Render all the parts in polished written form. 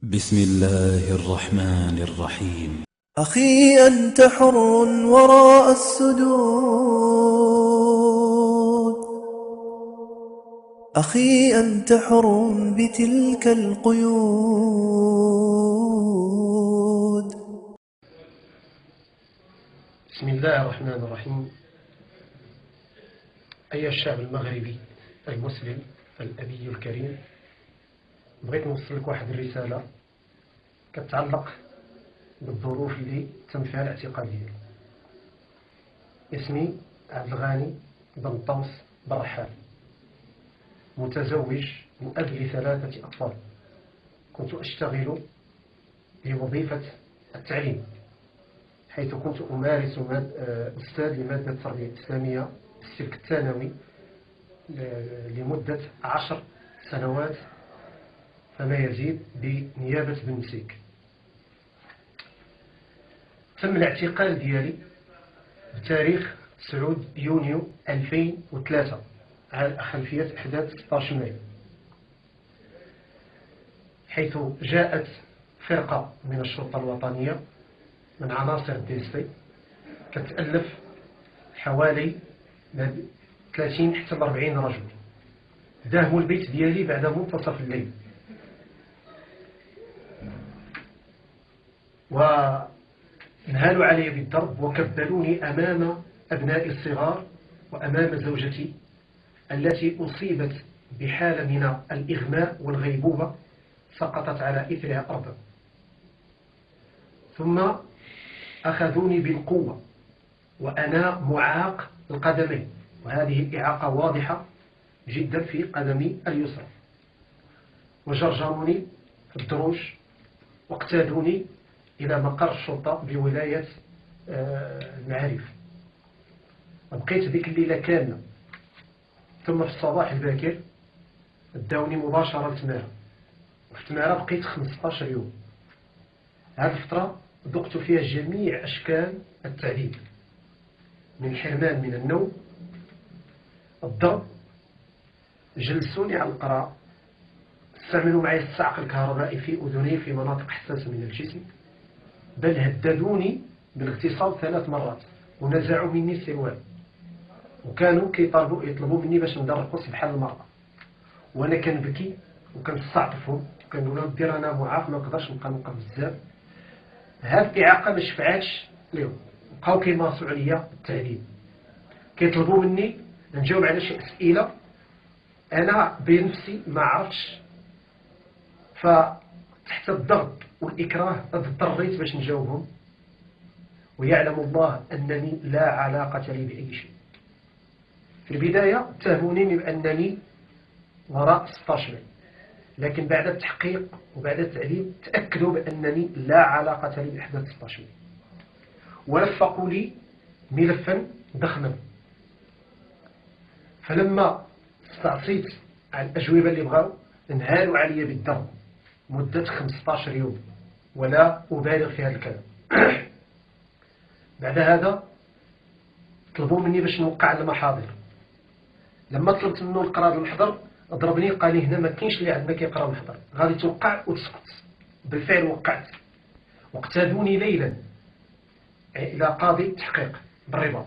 بسم الله الرحمن الرحيم. أخي أنت حر وراء السدود، أخي أنت حر بتلك القيود. بسم الله الرحمن الرحيم. أيها الشعب المغربي المسلم الأبي الكريم، بغيت نوصل لك واحد الرسالة كتعلق بالظروف اللي تم فيها الاعتقال ديالي. اسمي عبد الغاني بن طوس بن رحال، متزوج وأب ل3 أطفال. كنت أشتغل بوظيفة التعليم، حيث كنت أمارس أستاذ لمادة التربية الإسلامية في السلك الثانوي لمدة 10 سنوات فما يزيد بنيابة بن مسيك. تم الاعتقال ديالي بتاريخ 9 يونيو 2003 على خلفية أحداث 16 مايو، حيث جاءت فرقة من الشرطة الوطنية من عناصر الديسي كتألف حوالي 30 حتى 40 رجل، داهموا البيت ديالي بعد منتصف الليل ونهالوا علي بالضرب وكبلوني أمام أبنائي الصغار وأمام زوجتي التي أصيبت بحالة من الإغماء والغيبوبة، سقطت على إثرها أرضا. ثم أخذوني بالقوة وأنا معاق القدمين، وهذه إعاقة واضحة جدا في قدمي اليسرى، وجرجروني في الدروج واقتادوني إلى مقر الشرطة بولاية المعارف. وبقيت ذيك الليلة كاملة، ثم في الصباح الباكر داوني مباشرة لتمارا، وفي تمارا بقيت 15 يوم. هذه الفترة ذقت فيها جميع أشكال التعذيب، من الحرمان من النوم، الضرب، جلسوني على القراء، استعملوا معي الصعق الكهربائي في أذني في مناطق حساسة من الجسم، بل هددوني بالاغتصاب 3 مرات ونزعوا مني السروال، وكانوا يطلبوا مني باش ندرقص بحال المرأة، وانا كنبكي وكنستعطفهم وكنقول لهم دير انا معاق ما نقدرش نبقى نوقف بزاف. هاد الإعاقة ما شفعاتش لهم، بقاو كيمارسوا عليا التعذيب، كيطلبوا مني نجاوب على شي أسئلة انا بنفسي ما عرفتش، فتحت الضغط والإكراه اضطريت باش نجاوبهم، ويعلم الله أنني لا علاقة لي بأي شيء. في البداية اتهموني بأنني وراء 16 مايو، لكن بعد التحقيق وبعد التعليم تأكدوا بأنني لا علاقة لي بأحداث 16 مايو، ولفقوا لي ملفا ضخما. فلما استعصيت على الأجوبة اللي بغاو انهالوا علي بالضرب مدة 15 يوم، ولا أبالغ في هذا الكلام. بعد هذا طلبوا مني باش نوقع على المحاضر. لما طلبت منه القرار المحضر ضربني، قال لي هنا ما كاينش اللي عندنا كيقرا المحضر، غادي توقع وتسكت. بالفعل وقعت، واقتادوني ليلا الى قاضي التحقيق بالرباط،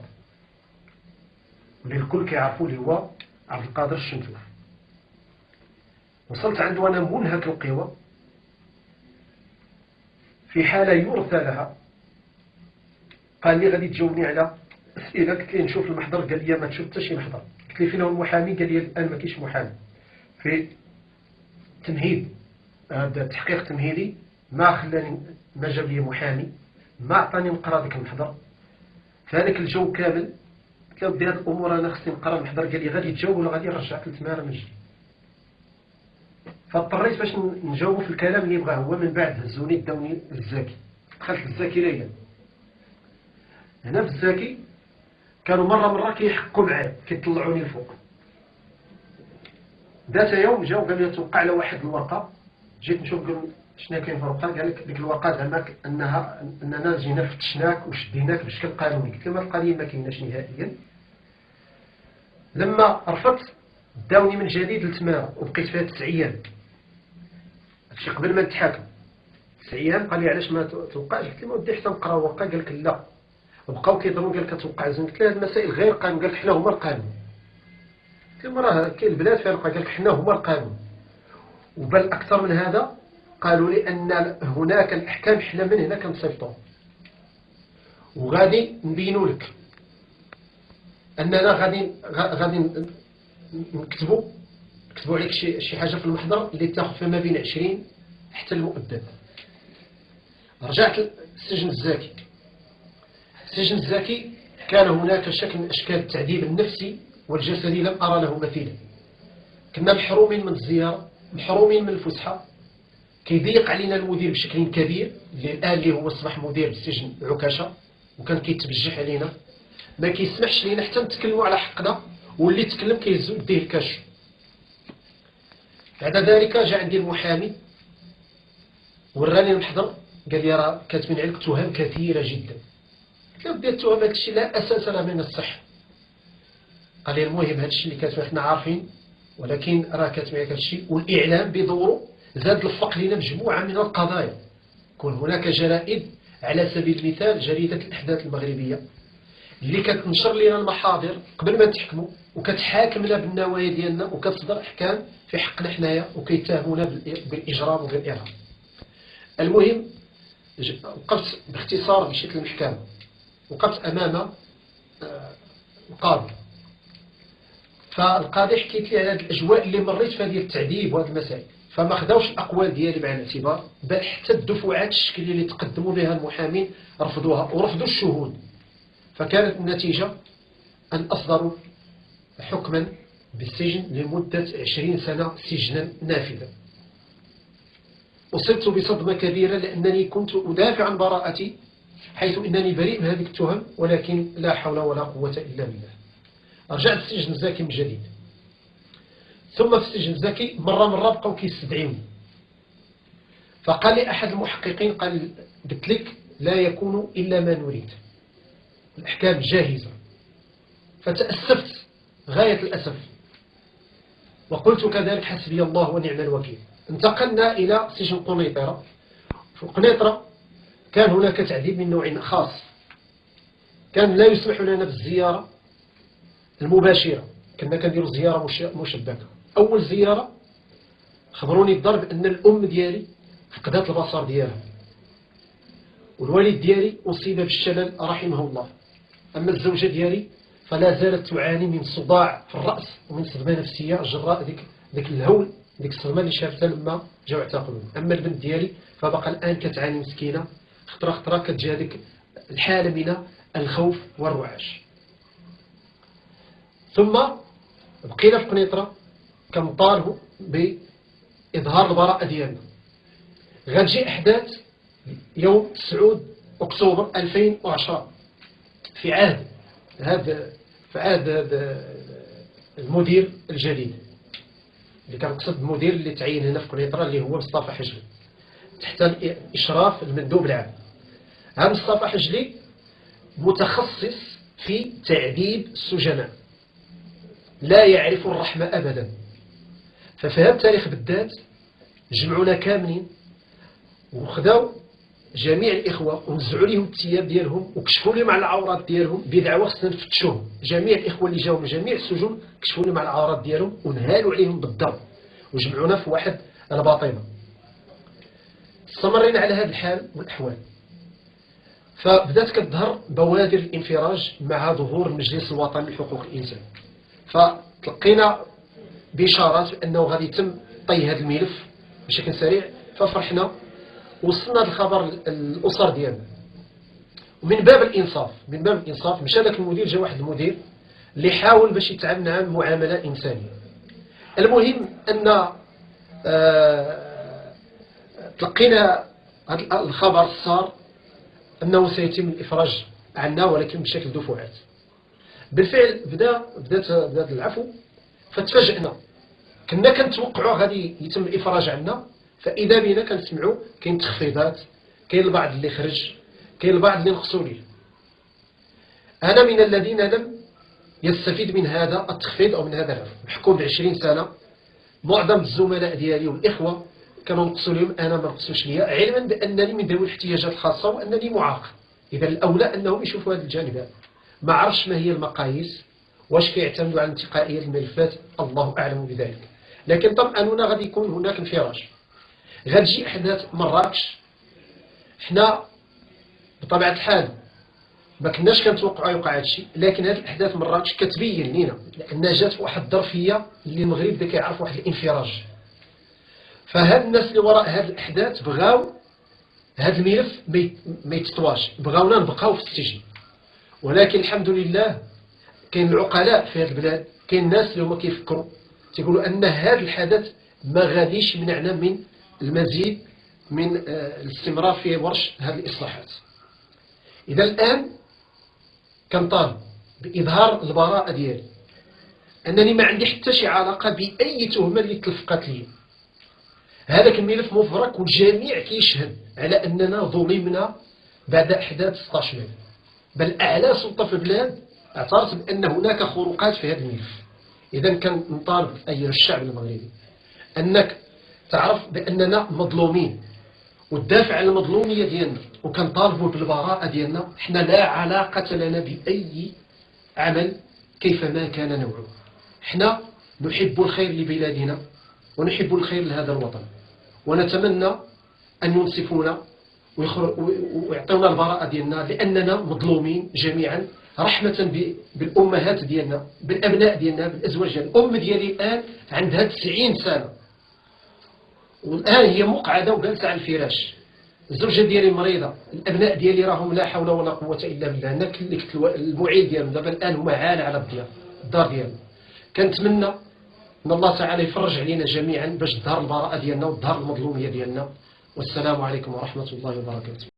واللي الكل كيعرفوا اللي هو عبد القادر الشنتوف. وصلت عنده وانا منهك القوى في حاله يرثى لها. قال لي غادي تجاوبني على اسئله، قلت ليه نشوف المحضر، قال لي ما تشوف حتى شي محضر. قلت لي فين هو المحامي؟ قال لي الان ما كاينش محامي. في تمهيد هذا التحقيق التمهيدي ما خلاني، ما جاب لي محامي، ما عطاني نقرا ديك المحضر. في هذاك الجو كامل قلت له بدي هذه الامور انا خصني نقرا المحضر. قال لي غادي تجاوب ولا غادي نرجعك لتمارا من جديد. فاضطريت باش نجاوبوا في الكلام اللي بغاه هو. من بعد هزوني داوني للزاكي، دخلت للزاكي ليلا. هنا في الزاكي كانوا مرة كيحقوا معايا، كيطلعوني الفوق. ذات يوم جاو قال لي توقع على واحد الورقة. جيت نشوف قالوا شنو كاين في الورقة؟ قال لك ديك الورقة زعما اننا جينا فتشناك وشديناك بشكل قانوني. قلت لهم القضية ما كايناش نهائيا. لما رفضت داوني من جديد لتمارا وبقيت فيها 9 أيام، هادشي قبل ما نتحاكم. 6 ايام. قال لي علاش ما توقعش؟ قلت له ودي حتى نقرا وقع. قال لك لا، بقاو كيضربوا. قال لك توقع زين. قلت له هذه المسائل غير قانون. قال لك حنا هما القانون. قلت له راه كاين البلاد فيها القانون. قال لك حنا هما القانون. وبل اكثر من هذا، قالوا لي ان هناك الاحكام حنا من هنا كنصيفطوها، وغادي نبينوا لك اننا غادي نكتبوا عليك شي حاجه في المحضر اللي تاخذ فيها ما بين 20 حتى المؤبد. رجعت للسجن الزاكي. السجن الزاكي كان هناك شكل من اشكال التعذيب النفسي والجسدي لم ارى له مثيلا. كنا محرومين من الزياره، محرومين من الفسحه، كيضيق علينا المدير بشكل كبير اللي هو اصبح مدير السجن عكاشه، وكان كيتبجح علينا، ما كيسمحش لينا حتى نتكلموا على حقنا، واللي تكلم كيهزوا يديه الكاش. بعد ذلك جاء عندي المحامي وراني المحضر، قال لي راه كاتبين عليك تهم كثيره جدا. قلت له بدي التهم هذا الشيء لا اساس له من الصحه. قال لي المهم هذا الشيء اللي كاتبين حنا عارفين، ولكن راه كاتبين عليك هذا الشيء، والاعلام بدوره زاد لفق لنا مجموعه من القضايا. كون هناك جرائد، على سبيل المثال جريده الاحداث المغربيه اللي كتنشر لنا المحاضر قبل ما نتحكموا، وكتحاكمنا بالنوايا ديالنا، وكتصدر احكام في حقنا حنايا، وكيتهمونا بالاجرام وبالارهاب. المهم وقفت باختصار، مشيت للمحكمه، وقفت امام القاضي. فالقاضي حكيت لي على هذه الاجواء اللي مريت فيها ديال التعذيب وهذه المسائل، فما خداوش الاقوال ديالي بعين الاعتبار، بل حتى الدفعات الشكليه اللي تقدموا بها المحامين رفضوها ورفضوا الشهود. فكانت النتيجه ان اصدروا حكما بالسجن لمده 20 سنه سجنا نافذا. أصبت بصدمة كبيرة لأنني كنت أدافع عن براءتي، حيث أنني بريء من هذه التهم، ولكن لا حول ولا قوة إلا بالله. رجعت السجن الزاكي من جديد. ثم في السجن الزاكي مرة بقوا كيستدعيوني. فقال لي أحد المحققين، قال قلت لك لا يكون إلا ما نريد، الأحكام جاهزة. فتأسفت غاية الأسف، وقلت كذلك حسبي الله ونعم الوكيل. انتقلنا إلى سجن قنيطرة. في قنيطرة كان هناك تعذيب من نوع خاص، كان لا يسمح لنا بالزيارة المباشرة، كنا كنديروا زيارة مشبكة. أول زيارة خبروني الضرب أن الأم ديالي فقدت البصر ديالها، والوالد ديالي أصيب بالشلل رحمه الله. أما الزوجة ديالي فلا زالت تعاني من صداع في الرأس ومن صدمة نفسية جراء ذيك الهول، ديك الصدمه اللي شافتها لما جاو اعتقلوني. اما البنت ديالي فبقى الان كتعاني مسكينه، خطره كتجي هذيك الحاله من الخوف والرعاش. ثم بقينا في قنيطره كنطالبوا باظهار البراءه ديالنا. غتجي احداث يوم 9 اكتوبر 2010 في عهد هذا المدير الجديد، اللي كان قصد المدير اللي تعين هنا في قنيطرة اللي هو مصطفى حجلي تحت إشراف المندوب العام. هذا مصطفى حجلي متخصص في تعذيب السجناء، لا يعرف الرحمة أبدا. ففي هذا التاريخ بالذات جمعونا كاملين وخداو جميع الإخوة ونزعوا لهم الثياب ديالهم وكشفوا لهم على العورات ديالهم بدعوى خصنا نفتشوهم. جميع الإخوة اللي جاوا من جميع السجون كشفوا لهم على العورات ديالهم ونهالوا عليهم بالضرب، وجمعونا في واحد الباطنة. استمرينا على هذا الحال والأحوال. فبدات كتظهر بوادر الانفراج مع ظهور المجلس الوطني لحقوق الإنسان. فتلقينا بإشارات بأنه غادي يتم طي هذا الملف بشكل سريع، ففرحنا وصلنا الخبر الأسر ديالنا. ومن باب الإنصاف مشى ذاك المدير، جا واحد المدير اللي حاول باش يتعامل معاه معاملة إنسانية. المهم أن تلقينا هذا الخبر السار أنه سيتم الإفراج عنا، ولكن بشكل دفعات. بالفعل بدات العفو، فتفاجئنا. كنا كنتوقعوا غادي يتم الإفراج عنا، فإذا بنا كنسمعوا كاين تخفيضات، كاين البعض اللي خرج، كاين البعض اللي نقصوا ليه. أنا من الذين لم يستفيد من هذا التخفيض أو من هذا العفو. محكوم ب20 سنة. معظم الزملاء ديالي والإخوة كانوا نقصوا لهم، انا ما نقصوش ليا، علما بانني من ذوي الاحتياجات الخاصه وانني معاق. اذا الاولى انهم يشوفوا هذا الجانب هذا. ما عرفش ما هي المقاييس، واش كيعتمدوا على انتقائيه الملفات، الله اعلم بذلك. لكن طمأنونا غادي يكون هناك انفراج. غتجي احداث مراكش، حنا بطبيعه الحال ما كناش كنتوقعوا يوقع هذا الشيء، لكن هذه الاحداث مراكش كتبين لنا انها جات في واحد الظرفيه اللي المغرب بدا كيعرف واحد الانفراج. فهاد الناس اللي وراء هاد الاحداث بغاو هاد الملف ما يتطواش، بغاونا نبقاو في السجن. ولكن الحمد لله كاين العقلاء في هاد البلاد، كاين الناس اللي هما كيفكروا تيقولوا ان هذا الحدث ما غاديش يمنعنا من المزيد من الاستمرار في ورش هذه الاصلاحات. اذا الان كنطالب باظهار البراءه ديالي، انني ما عندي حتى شي علاقه باي تهمه اللي تلفقات لي. هذاك الملف مفرك والجميع كيشهد على اننا ظلمنا بعد احداث 16 مايو، بل اعلى سلطه في البلاد اعترف بان هناك خروقات في هذا الملف. اذا كنطالب ايها الشعب المغربي انك تعرف باننا مظلومين وتدافع على المظلوميه ديالنا، وكنطالبوا بالبراءه ديالنا. حنا لا علاقه لنا باي عمل كيفما كان نوعه. حنا نحب الخير لبلادنا ونحب الخير لهذا الوطن، ونتمنى ان ينصفونا ويعطيونا البراءه ديالنا، لاننا مظلومين جميعا، رحمه بالامهات ديالنا، بالابناء ديالنا، بالازواج ديالنا. الام ديالي الان عندها 90 سنه والان هي مقعده وجالسه على الفراش، الزوجه ديالي مريضه، الابناء ديالي راهم لا حول ولا قوه الا بالله. انا كلفت المعيد ديالهم دابا الان هما عالة على الدار ديالنا. كنتمنى ان الله تعالى يفرج علينا جميعا باش تظهر البراءه ديالنا وتظهر المظلوميه ديالنا. والسلام عليكم ورحمه الله وبركاته.